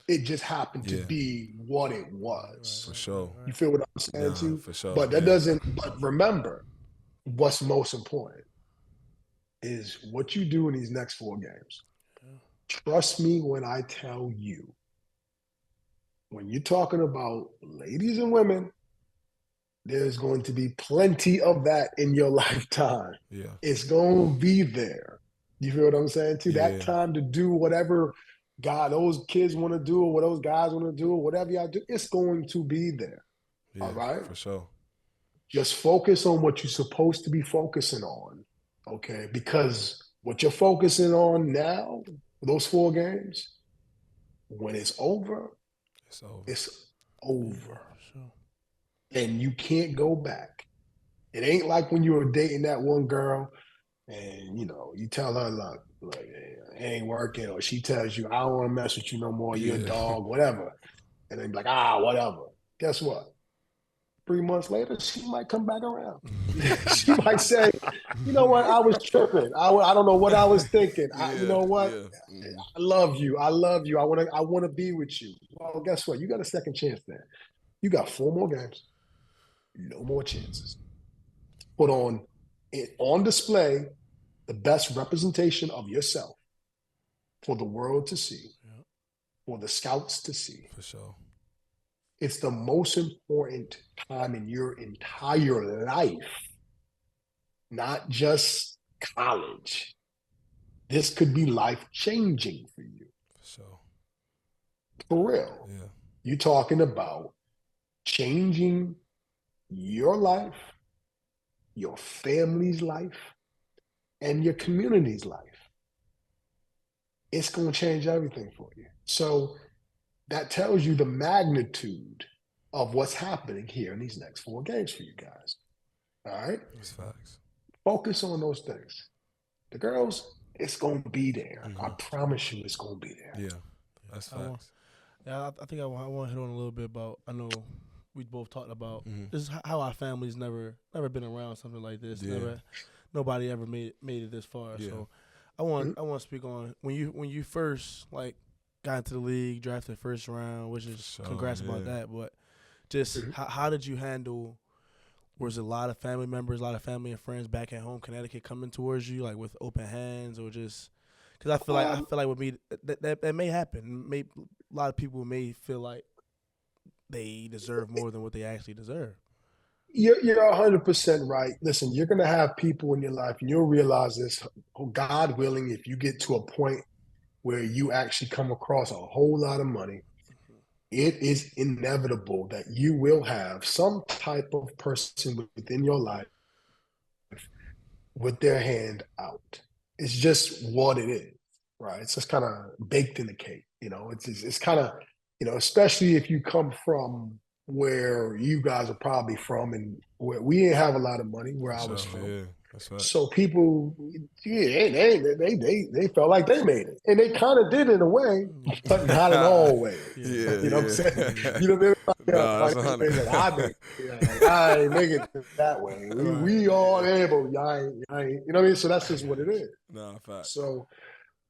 C: It just happened to be what it was.
A: For sure.
C: You feel what I'm saying too?
A: For sure.
C: But that doesn't, but remember, what's most important is what you do in these next 4 games. Trust me when I tell you, when you're talking about ladies and women, there's going to be plenty of that in your lifetime.
A: Yeah.
C: It's going to be there. You feel what I'm saying too? That time to do whatever God, those kids want to do, or what those guys want to do, or whatever y'all do, it's going to be there.
A: Yeah,
C: all right?
A: For sure.
C: Just focus on what you're supposed to be focusing on, okay? Because what you're focusing on now, those 4 games, when it's over, it's over.
B: Sure.
C: And you can't go back. It ain't like when you were dating that one girl and, you tell her, look, it ain't working, or she tells you, I don't want to mess with you no more, you're a dog, whatever. And then be like, whatever. Guess what? 3 months later, she might come back around. She might say, you know what, I was tripping. I don't know what I was thinking. You know what? I love you. I want to be with you. Well, guess what? You got a second chance there. You got 4 more games. No more chances. Put on display the best representation of yourself for the world to see, for the scouts to see.
A: For sure.
C: It's the most important time in your entire life, not just college. This could be life-changing for you.
A: For sure.
C: For real.
A: Yeah.
C: You're talking about changing your life, your family's life, and your community's life. It's going to change everything for you. So that tells you the magnitude of what's happening here in these next 4 games for you guys. All right?
A: That's facts.
C: Focus on those things. The girls, it's going to be there. I promise you it's going to be there.
A: Yeah, that's facts.
B: I think I want to hit on a little bit about, I know we both talked about this is how our family's never been around something like this.
A: Yeah.
B: Nobody ever made it this far. Yeah. So I want to speak on when you first got into the league, drafted first round, which is congrats about that. But just how did you handle? Was it a lot of family members, a lot of family and friends back at home, Connecticut, coming towards you with open hands, or just because I feel like with me that may happen. A lot of people may feel like they deserve more than what they actually deserve.
C: You're 100% right. Listen, you're going to have people in your life, and you'll realize this, God willing, if you get to a point where you actually come across a whole lot of money, it is inevitable that you will have some type of person within your life with their hand out. It's just what it is, right? It's just kind of baked in the cake. It's kind of, especially if you come from where you guys are probably from, and where we didn't have a lot of money where I was from. Yeah, that's right. So people, they felt like they made it, and they kind of did in a way, but not in all ways.
A: Yeah,
C: you know what I'm saying? You know what I mean? I ain't make it that way. We all able. I ain't. You know what I mean? So that's just what it is.
A: No, fact.
C: So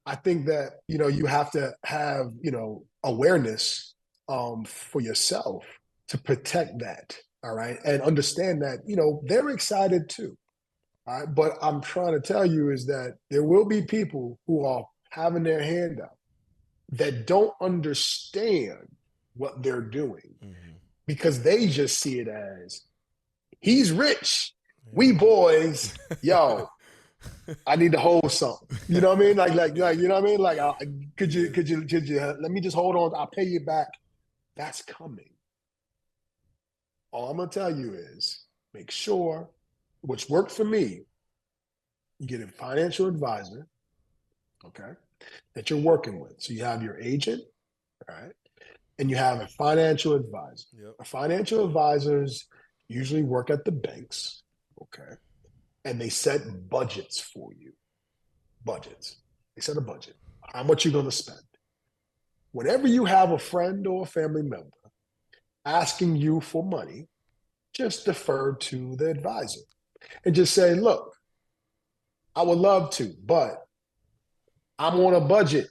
C: I think that you have to have awareness for yourself to protect that, all right? And understand that, they're excited too, all right? But I'm trying to tell you is that there will be people who are having their hand out that don't understand what they're doing because they just see it as, he's rich, we boys, yo, I need to hold something. You know what I mean? Like you know what I mean? Like, could you let me just hold on, I'll pay you back. That's coming. All I'm going to tell you is make sure, which worked for me, you get a financial advisor, okay, that you're working with. So you have your agent, right? And you have a financial advisor.
A: Yep.
C: Financial advisors usually work at the banks, okay? And they set budgets for you. Budgets. They set a budget. How much you're going to spend. Whenever you have a friend or a family member asking you for money, just defer to the advisor and just say, look, I would love to, but I'm on a budget.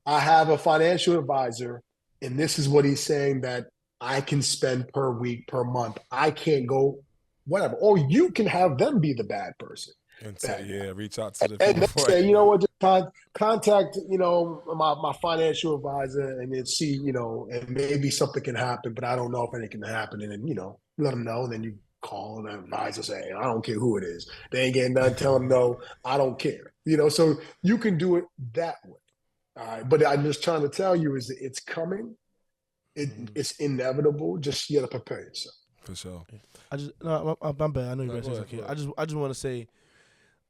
C: I have a financial advisor, and this is what he's saying that I can spend per week, per month. I can't go, whatever. Or you can have them be the bad person.
A: And say, reach out to the
C: and
A: people.
C: Say, you know what, just contact, my financial advisor and then see, and maybe something can happen, but I don't know if anything can happen. And then, let them know. And then you call the advisor, say, I don't care who it is. They ain't getting done. Tell them no, I don't care. So you can do it that way. All right. But I'm just trying to tell you is that it's coming. It's inevitable. Just you got to prepare yourself.
A: For sure.
B: I'm bad. I know you're going to say something. I just want to say,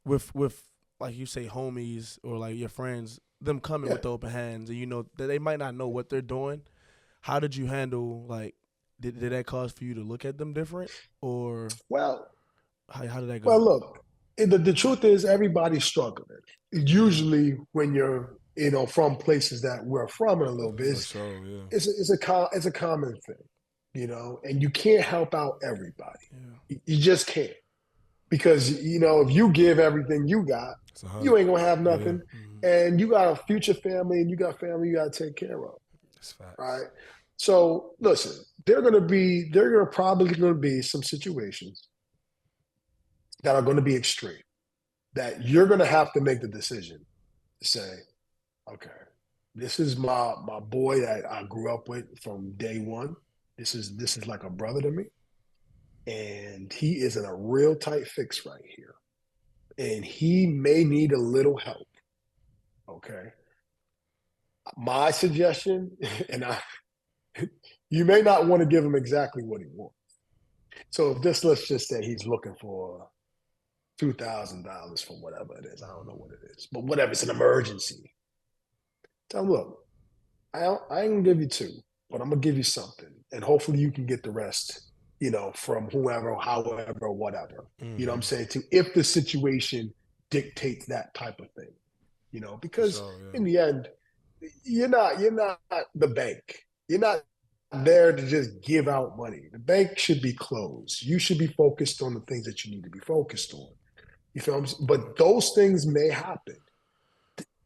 B: with like you say, homies or like your friends, them coming with open hands, and that they might not know what they're doing. How did you handle, like, did that cause for you to look at them different, or how did that go?
C: Well, look, the truth is everybody's struggling. Usually when you're from places that we're from in a little bit, it's a common thing, and you can't help out everybody. Yeah. You just can't. Because, if you give everything you got, you ain't going to have nothing. Yeah. And you got a future family and you got family you got to take care of.
A: That's facts.
C: Right? So, listen, there are probably going to be some situations that are going to be extreme, that you're going to have to make the decision to say, okay, this is my boy that I grew up with from day one. This is like a brother to me. And he is in a real tight fix right here. And he may need a little help. Okay. My suggestion, and you may not want to give him exactly what he wants. So if let's just say he's looking for $2,000 for whatever it is. I don't know what it is, but whatever, it's an emergency. Tell him, look, I ain't gonna give you two, but I'm gonna give you something. And hopefully you can get the rest from whoever, however, whatever, you know what I'm saying? If the situation dictates that type of thing, because in the end, you're not the bank. You're not there to just give out money. The bank should be closed. You should be focused on the things that you need to be focused on. You feel what I'm saying? But those things may happen.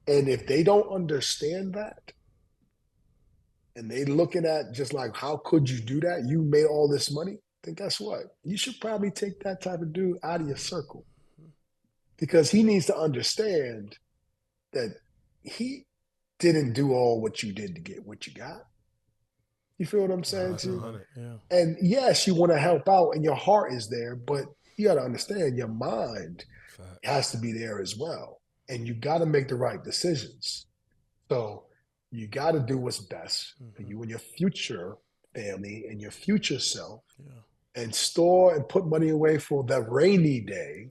C: And if they don't understand that, and they looking at just like, how could you do that? You made all this money. Then guess what? You should probably take that type of dude out of your circle, because he needs to understand that he didn't do all what you did to get what you got. You feel what I'm saying?
B: Yeah.
C: And yes, you want to help out and your heart is there, but you got to understand your mind has to be there as well. And you got to make the right decisions. So you got to do what's best for you and your future family and your future self, and store and put money away for the rainy day.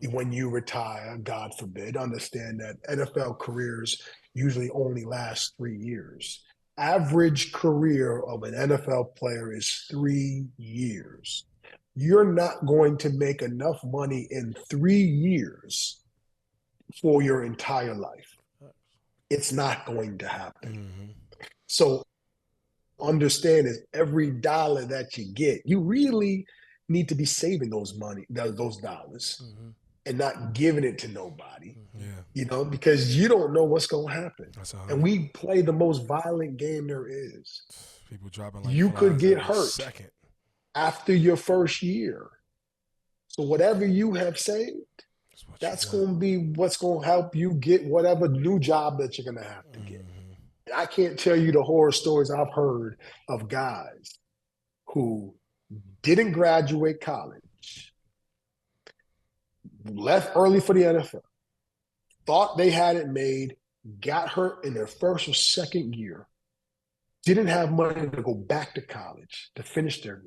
C: When you retire, God forbid. Understand that NFL careers usually only last 3 years. Average career of an NFL player is 3 years. You're not going to make enough money in 3 years for your entire life. It's not going to happen. So understand is every dollar that you get, you really need to be saving those dollars and not giving it to nobody, because you don't know what's going to happen. And we play the most violent game there is.
A: People dropping like
C: you could get hurt
A: second
C: after your first year. So whatever you have saved, that's going to be what's going to help you get whatever new job that you're going to have to get. I can't tell you the horror stories I've heard of guys who didn't graduate college, left early for the NFL, thought they had it made, got hurt in their first or second year, didn't have money to go back to college to finish their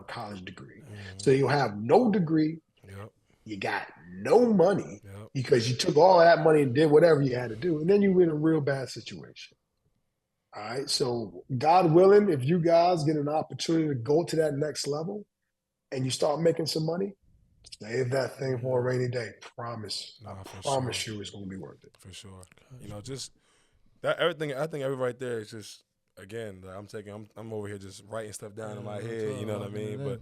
C: college degree. So you have no degree.
A: Yep.
C: You got no money
A: Yep.
C: because you took all that money and did whatever you had to do. And then you were in a real bad situation. All right. So God willing, if you guys get an opportunity to go to that next level and you start making some money, save that thing for a rainy day. Promise.
A: Nah,
C: I
A: for
C: promise
A: sure.
C: you it's going to be worth it.
A: For sure. You know, just that everything. I think every right there is just, again, I'm over here just writing stuff down in my head. You know what I mean? But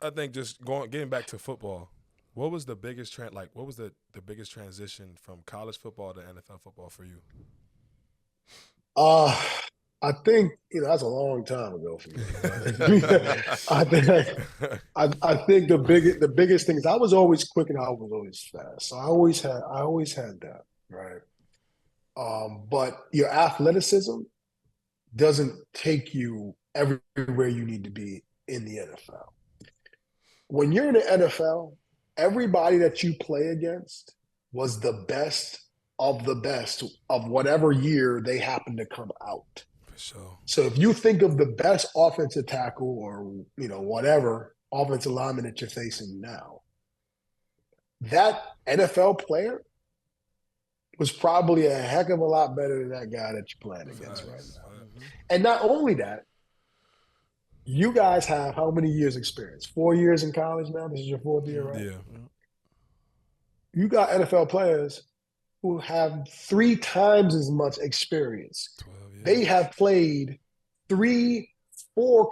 A: I think just getting back to football. What was the biggest what was the biggest transition from college football to NFL football for you?
C: I think that's a long time ago for me. I think the biggest thing is I was always quick and I was always fast. So I always had that, right? But your athleticism doesn't take you everywhere you need to be in the NFL. When you're in the NFL, everybody that you play against was the best of whatever year they happen to come out.
A: For sure.
C: So if you think of the best offensive tackle or whatever offensive lineman that you're facing now, that NFL player was probably a heck of a lot better than that guy that you're playing against right now. And not only that, you guys have how many years experience? 4 years in college now? This is your 4th year, right?
A: Yeah.
C: You got NFL players who have 3 times as much experience.
A: 12 years.
C: They have played 3-4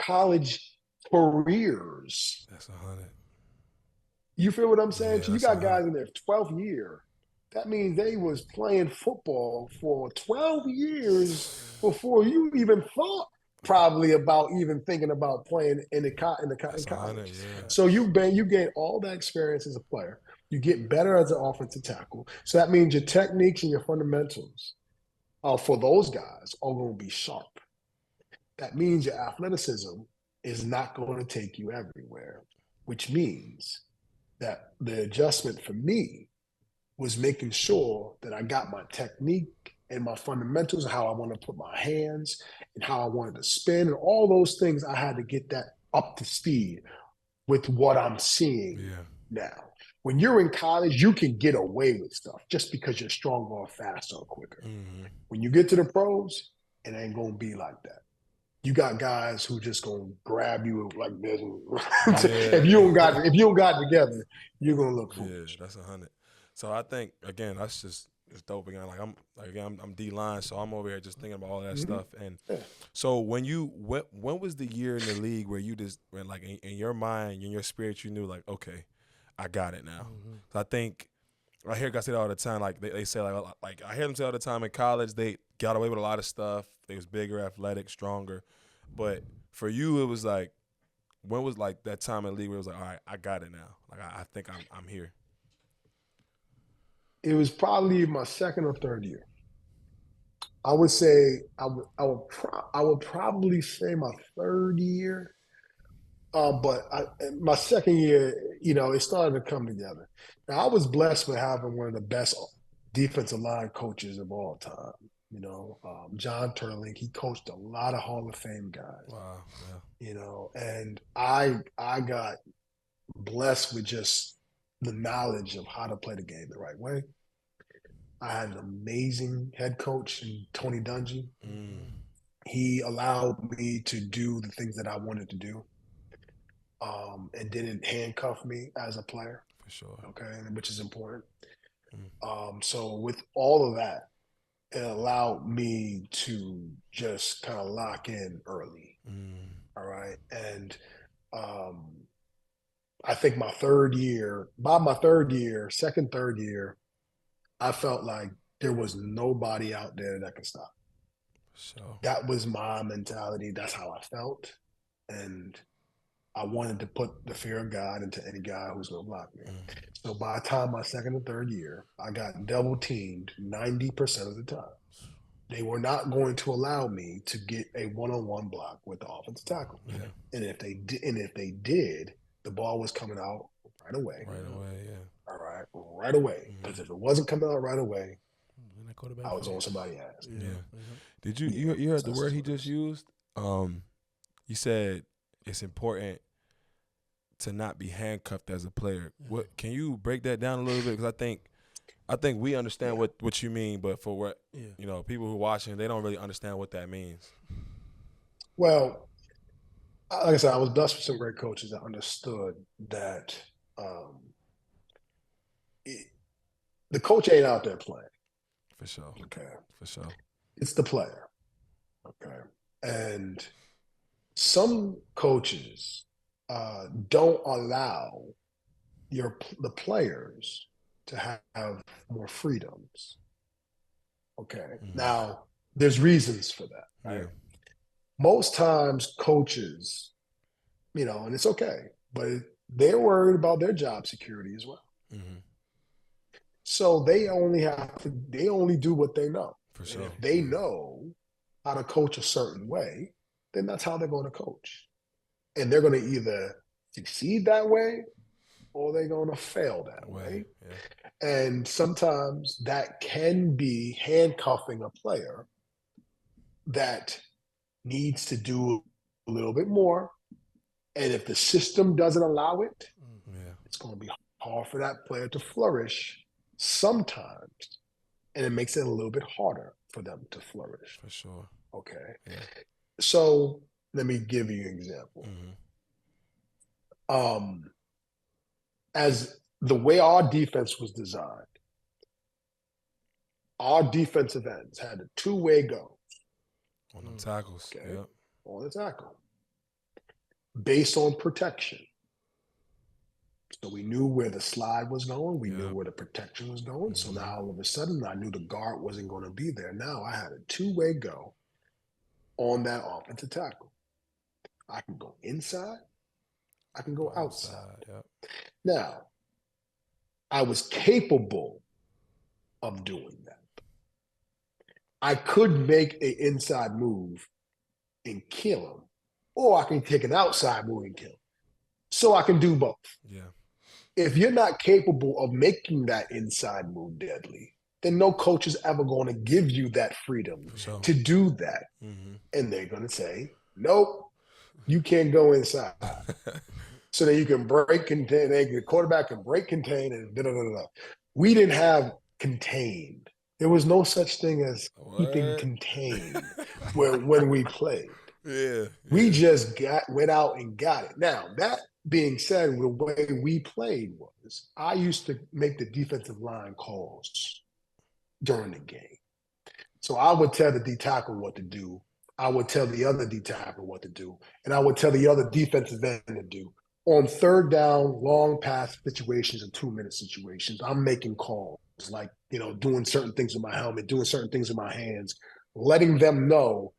C: college careers.
A: That's 100.
C: You feel what I'm saying?
A: Yeah,
C: So you got guys in their 12th year. That means they was playing football for 12 years before you even thought probably about even thinking about playing in college.
A: Yeah.
C: So you gain all that experience as a player. You get better as an offensive tackle. So that means your techniques and your fundamentals for those guys are going to be sharp. That means your athleticism is not going to take you everywhere, which means that the adjustment for me was making sure that I got my technique and my fundamentals, how I want to put my hands and how I wanted to spin and all those things. I had to get that up to speed with what I'm seeing now. When you're in college, you can get away with stuff just because you're stronger or faster or quicker.
A: Mm-hmm.
C: When you get to the pros, it ain't going to be like that. You got guys who just gonna grab you like this. If you don't got it together, you're gonna look foolish.
A: Yeah, that's 100. So I think again, that's just it's dope again. I'm D-line, so I'm over here just thinking about all that stuff. And so when was the year in the league where you just like in your mind, in your spirit, you knew like, okay, I got it now. So I think I hear guys say that all the time. Like they say like I hear them say all the time in college they got away with a lot of stuff. They was bigger, athletic, stronger. But for you, it was like, when was like that time in the league where it was like, all right, I got it now. Like I think I'm here.
C: It was probably my 2nd or 3rd year. I would say I would probably say my 3rd year. But my 2nd year, it started to come together. Now I was blessed with having one of the best defensive line coaches of all time. John Turling, he coached a lot of Hall of Fame guys.
A: Wow. Yeah.
C: And I got blessed with just the knowledge of how to play the game the right way. I had an amazing head coach in Tony Dungy. He allowed me to do the things that I wanted to do, and didn't handcuff me as a player.
A: For sure. Okay,
C: which is important. So with all of that, it allowed me to just kind of lock in early. All right. And I think by my 3rd year, 2nd, 3rd year, I felt like there was nobody out there that could stop.
A: So
C: that was my mentality. That's how I felt. And I wanted to put the fear of God into any guy who's going to block me. So by the time my 2nd and 3rd year, I got double teamed 90% of the time. They were not going to allow me to get a one-on-one block with the offensive tackle.
A: Yeah.
C: And if they did, the ball was coming out right away.
A: Right away, yeah.
C: All right, right away. Because if it wasn't coming out right away, I was on somebody's ass.
A: Yeah. Did you heard the word he just used? You said it's important to not be handcuffed as a player. What can you break that down a little bit? Because I think we understand what you mean, but for what you know, people who are watching, they don't really understand what that means.
C: Well, like I said, I was blessed with some great coaches that understood that the coach ain't out there playing.
A: For sure.
C: Okay.
A: For sure.
C: It's the player. Okay. And some coaches don't allow the players to have more freedoms. Okay. Mm-hmm. Now, there's reasons for that. Right? Yeah. Most times coaches, you know, and it's okay, but they're worried about their job security as well. Mm-hmm. So they only do what they know.
A: For sure.
C: And if they know how to coach a certain way, then that's how they're going to coach. And they're going to either succeed that way or they're going to fail that way. Yeah. And sometimes that can be handcuffing a player that needs to do a little bit more. And if the system doesn't allow it, it's going to be hard for that player to flourish sometimes. And it makes it a little bit harder for them to flourish.
A: For sure.
C: Okay.
A: Yeah.
C: So let me give you an example. As the way our defense was designed, our defensive ends had a two-way go.
A: On the tackles.
C: Okay. Yep. On the tackle. Based on protection. So we knew where the slide was going. We knew where the protection was going. So now all of a sudden, I knew the guard wasn't going to be there. Now I had a two-way go on that offensive tackle. I can go inside. I can go outside. Yep. Now, I was capable of doing that. I could make an inside move and kill him, or I can take an outside move and kill him. So I can do both.
A: Yeah.
C: If you're not capable of making that inside move deadly, then no coach is ever going to give you that freedom to do that. Mm-hmm. And they're going to say, nope, you can't go inside. So that you can break contain, the quarterback can break contain and da-da-da-da. We didn't have contained. There was no such thing as keeping contained when we played.
A: Yeah.
C: We just went out and got it. Now, that being said, the way we played was I used to make the defensive line calls during the game. So I would tell the D tackle what to do. I would tell the other D tackle what to do. And I would tell the other defensive end to do. On third down, long pass situations and 2-minute situations, I'm making calls like, you know, doing certain things with my helmet, doing certain things with my hands, letting them know,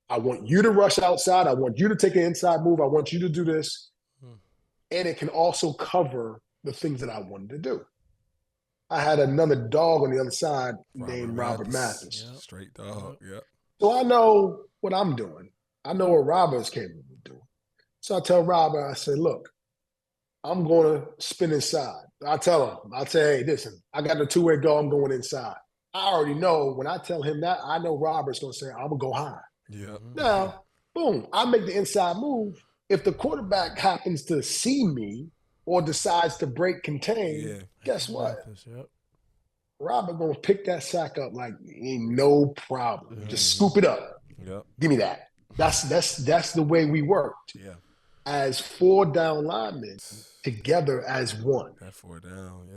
C: I want you to rush outside. I want you to take an inside move. I want you to do this. And it can also cover the things that I wanted to do. I had another dog on the other side named Robert Mathis.
A: Yep. Straight dog, yeah.
C: So I know what I'm doing. I know what Robert is capable of doing. So I tell Robert, I say, look, I'm going to spin inside. I tell him, I say, hey, listen, I got the two-way go. I'm going inside. I already know when I tell him that, I know Robert's going to say, I'm going to go high.
A: Yeah.
C: Now, boom, I make the inside move. If the quarterback happens to see me or decides to break contain, guess what? Robert going to pick that sack up like ain't no problem. Just scoop it up.
A: Yep.
C: Give me that. That's the way we worked.
A: Yeah.
C: As 4 down linemen together as one.
A: That 4 down,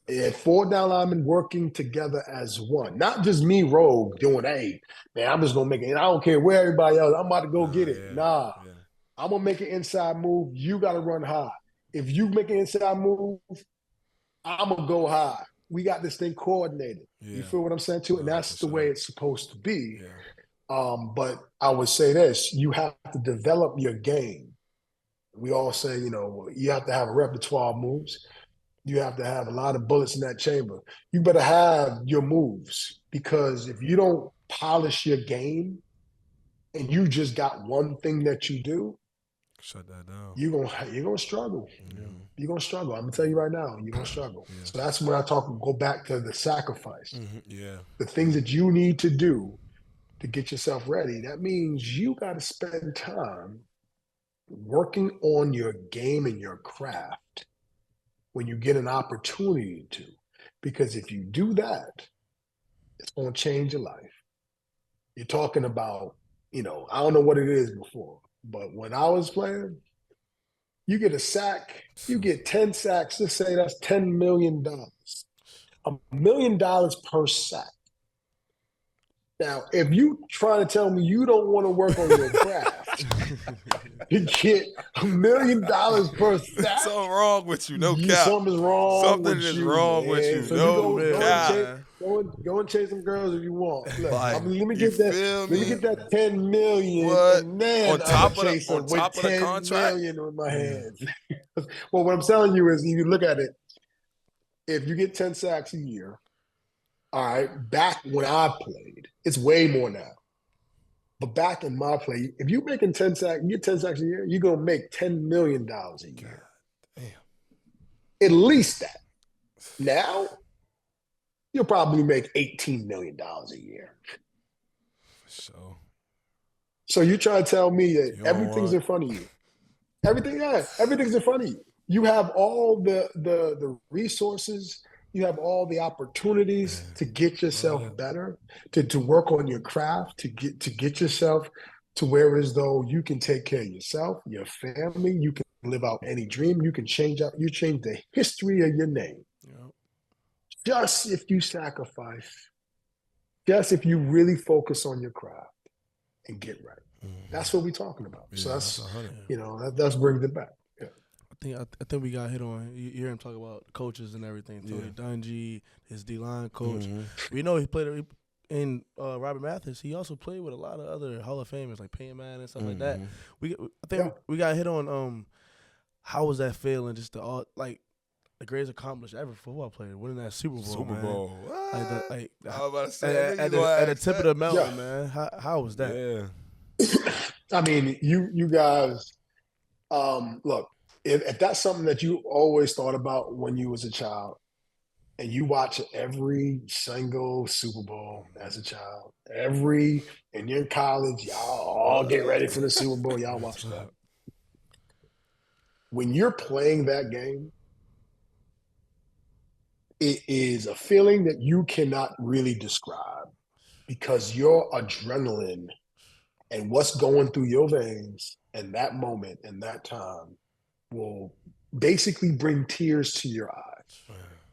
C: And 4 down linemen working together as one. Not just me, rogue, doing, hey, man, I'm just going to make it. And I don't care where everybody else, I'm about to go get it. Nah. Yeah. I'm going to make an inside move. You got to run high. If you make an inside move, I'm going to go high. We got this thing coordinated. Yeah. You feel what I'm saying, too? And that's the way it's supposed to be. Yeah. But I would say this. You have to develop your game. We all say, you know, you have to have a repertoire of moves. You have to have a lot of bullets in that chamber. You better have your moves, because if you don't polish your game and you just got one thing that you do,
A: shut that down.
C: You're gonna struggle. Yeah. You're gonna struggle. I'm gonna tell you right now, you're gonna struggle. Yeah. So that's when I go back to the sacrifice.
A: Mm-hmm. Yeah.
C: The things that you need to do to get yourself ready. That means you got to spend time working on your game and your craft when you get an opportunity to. Because if you do that, it's going to change your life. You're talking about, I don't know what it is before, but when I was playing, you get a sack, you get 10 sacks, let's say that's $10 million. $1 million per sack. Now, if you trying to tell me you don't want to work on your craft, you get $1 million per sack.
A: Something wrong with you, no cap.
C: Something's wrong
A: Something
C: with
A: is
C: you,
A: wrong
C: man.
A: with you,
C: So
A: no
C: cap.
A: Go
C: Go and chase some girls if you want. Look,
A: like,
C: let me get that. Let me get that $10 million,
A: what?
C: And then
A: on top of
C: chase
A: the
C: $10
A: contract
C: million with my hands. Well, what I'm telling you is, you look at it. If you get 10 sacks a year, all right. Back when I played, it's way more now. But back in my play, if you're making 10 sacks, you get 10 sacks a year, you're gonna make $10 million a year.
A: Damn.
C: At least that. Now, you'll probably make $18 million a year. So you're trying to tell me that everything's in front of you. Everything's in front of you. You have all the resources, you have all the opportunities to get yourself better, to work on your craft, to get yourself to where as though you can take care of yourself, your family, you can live out any dream, you change the history of your name.
B: Yep.
C: Just if you sacrifice, just if you really focus on your craft and get right. That's what we're talking about.
A: Yeah,
C: so that's brings it back. Yeah.
B: I think we got hit on. You hear him talk about coaches and everything. Tony Dungy, his D-line coach. We know he played in Robert Mathis. He also played with a lot of other Hall of Famers like Peyton Manning and stuff like that. I think we got hit on. How was that feeling? Just the greatest accomplishment ever for a football player, winning that Super Bowl.
A: What?
B: I
A: was about to say,
B: at the tip of the mountain, man. How was that?
A: Yeah.
C: I mean, you guys, look, if that's something that you always thought about when you was a child, and you watch every single Super Bowl as a child, and you're in college, y'all all get ready for the Super Bowl, y'all watch that. When you're playing that game, it is a feeling that you cannot really describe, because your adrenaline and what's going through your veins in that moment and that time will basically bring tears to your eyes,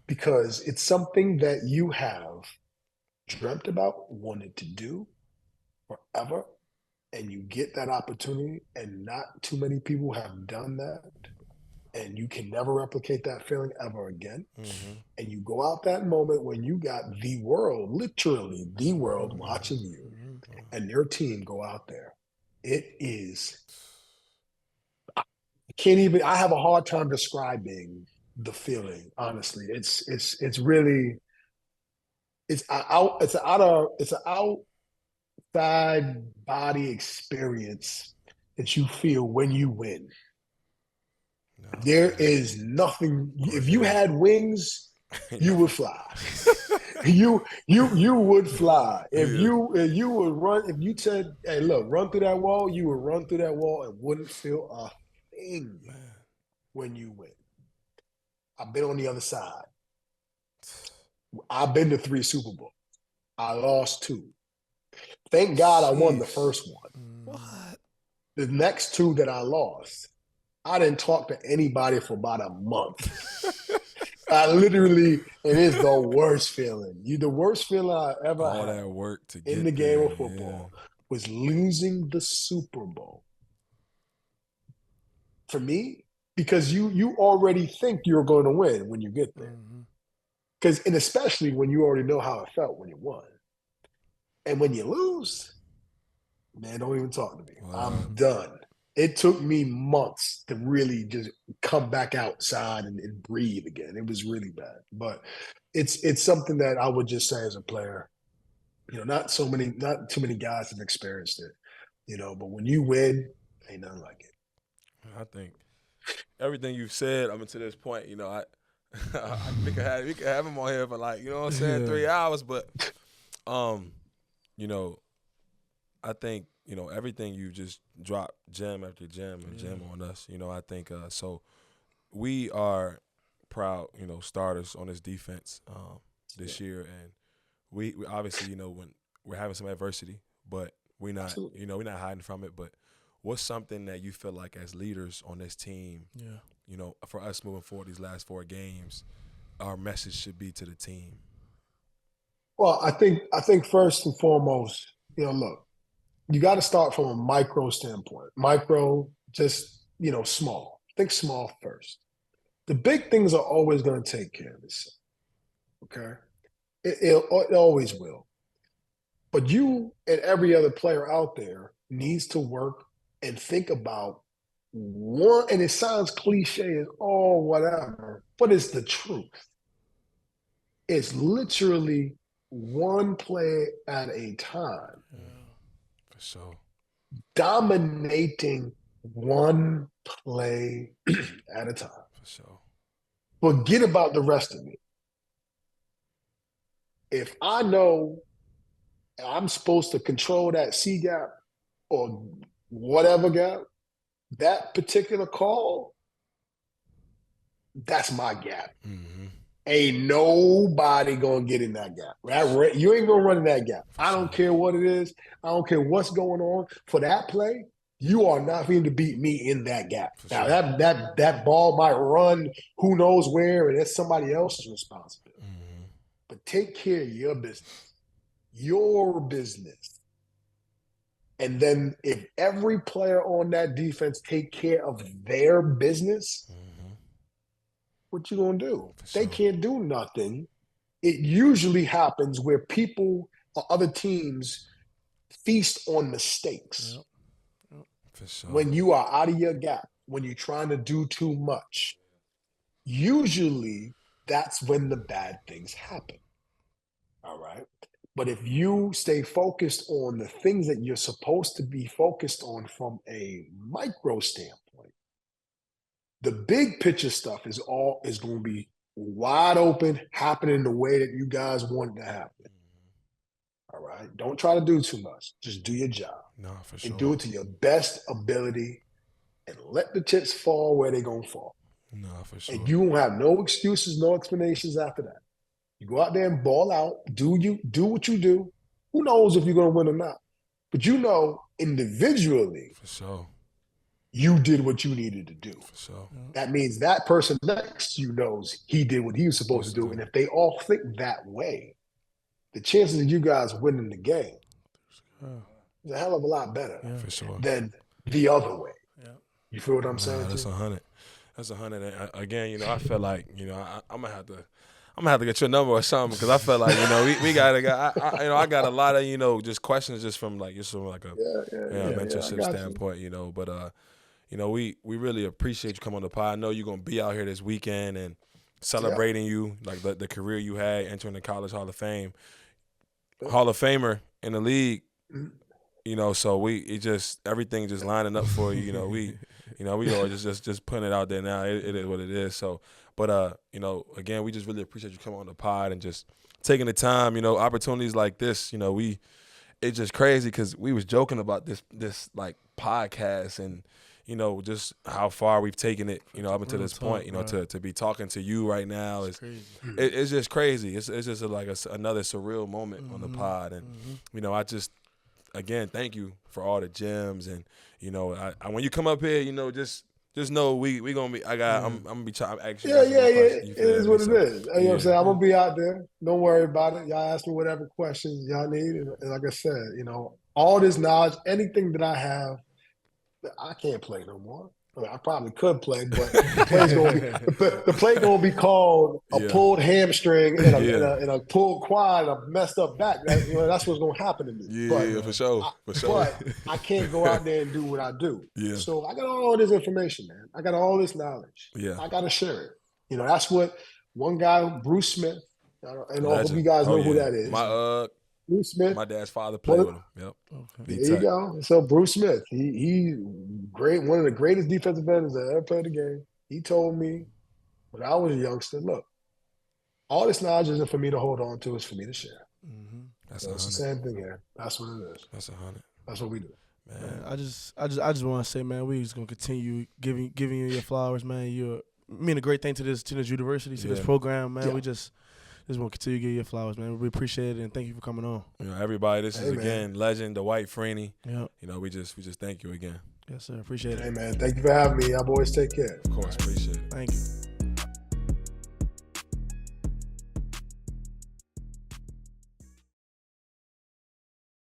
C: because it's something that you have dreamt about, wanted to do forever, and you get that opportunity, and not too many people have done that, and you can never replicate that feeling ever again. And you go out that moment when you got the world, literally the world, watching you, and your team go out there. It is, I have a hard time describing the feeling, honestly. It's really, it's an outside body experience that you feel when you win. There is nothing. If you had wings, you would fly. You would fly. If you would run. If you said, "Hey, look, run through that wall," you would run through that wall and wouldn't feel a thing when you win. I've been on the other side. I've been to 3 Super Bowls. I lost 2. Thank God I won the first one.
A: What?
C: The next 2 that I lost, I didn't talk to anybody for about a month. I literally, it is the worst feeling. The worst feeling I ever had
A: that work to get
C: in the game
A: there,
C: of football was losing the Super Bowl. For me, because you already think you're going to win when you get there. Because, and especially when you already know how it felt when you won. And when you lose, man, don't even talk to me. Wow. I'm done. It took me months to really just come back outside and breathe again. It was really bad. But it's something that I would just say as a player, not too many guys have experienced it, but when you win, ain't nothing like it.
A: I think everything you've said up until this point, we could have him on here for 3 hours, but I think everything you just dropped gem after gem and gem on us. I think so. We are proud, starters on this defense this year, and we obviously, when we're having some adversity, but we're not, we're not hiding from it. But what's something that you feel like as leaders on this team, for us moving forward these last 4 games, our message should be to the team?
C: Well, I think first and foremost, look, you got to start from a micro standpoint. Micro, just, small. Think small first. The big things are always going to take care of itself, okay? It always will. But you and every other player out there needs to work and think about one, and it sounds cliche and whatever, but it's the truth. It's literally one play at a time.
A: For sure.
C: Dominating one play at a time.
A: For sure.
C: Forget about the rest of it. If I know I'm supposed to control that C gap or whatever gap, that particular call, that's my gap.
A: Mm-hmm.
C: Ain't nobody gonna get in that gap. You ain't gonna run in that gap. I don't care what it is. I don't care what's going on. For that play, you are not going to beat me in that gap. Now that ball might run who knows where, and it's somebody else's responsibility. Mm-hmm. But take care of your business. Your business. And then if every player on that defense take care of their business, what you gonna do? They can't do nothing. It usually happens where people or other teams feast on mistakes.
A: Yep. For sure.
C: When you are out of your gap, when you're trying to do too much, usually that's when the bad things happen. All right. But if you stay focused on the things that you're supposed to be focused on from a micro standpoint, the big picture stuff is going to be wide open, happening the way that you guys want it to happen. All right? Don't try to do too much. Just do your job.
A: No, for sure.
C: And do it to your best ability and let the chips fall where they're going to fall.
A: No, for sure.
C: And you won't have no excuses, no explanations after that. You go out there and ball out. Do what you do. Who knows if you're going to win or not? But individually,
A: for sure,
C: you did what you needed to do.
A: For sure.
C: That means that person next to you knows he did what he was supposed to do. And if they all think that way, the chances of you guys winning the game is a hell of a lot better
A: for sure.
C: than the other way. Yeah. You feel what I'm saying?
A: That's 100. That's 100. And again, I feel like, I'm gonna have to get your number or something, because I feel like, we gotta. I got a lot of just questions just from like a mentorship standpoint, But we really appreciate you coming on the pod. I know you're gonna be out here this weekend and celebrating you, like the career you had, entering the College Hall of Fame, Hall of Famer in the league. So everything just lining up for you. We are just putting it out there now. It is what it is. So, but again, we just really appreciate you coming on the pod and just taking the time. Opportunities like this. It's just crazy because we was joking about this like podcast and just how far we've taken it. Up until this point. To be talking to you right now is crazy. It's just crazy. It's just like another surreal moment on the pod, and I just. Again, thank you for all the gems, and I when you come up here, just know we gonna be. I'm gonna be trying. Actually,
C: It is what it is. You know what I'm saying? I'm gonna be out there. Don't worry about it. Y'all ask me whatever questions y'all need, and like I said, all this knowledge, anything that I have, I can't play no more. I probably could play, but the play gonna be called a pulled hamstring and a pulled quad and a messed up back. That's what's gonna happen to me.
A: Yeah, for sure.
C: But I can't go out there and do what I do. Yeah. So I got all this information, man. I got all this knowledge.
A: Yeah.
C: I gotta share it. That's what one guy, Bruce Smith, and I hope you guys know who that is. Bruce Smith.
A: My dad's father played with him. Yep.
C: Okay. There you go. So Bruce Smith, he great, one of the greatest defensive ends that ever played the game. He told me when I was a youngster, look, all this knowledge isn't for me to hold on to, it's for me to share.
A: Mm-hmm.
C: It's the same thing here. That's what it is.
A: That's 100.
C: That's what we do.
B: Man, I just want to say, man, we just gonna continue giving you your flowers, man. You mean a great thing to this university, to this program, man. We just want to continue to give you your flowers, man. We appreciate it, and thank you for coming on.
A: Everybody, this is again legend Dwight Freeney.
B: Yeah.
A: We just thank you again.
B: Yes, sir. Appreciate it.
C: Hey, man, thank you for having me. Y'all boys take care.
A: Of course, appreciate it.
B: Thank you.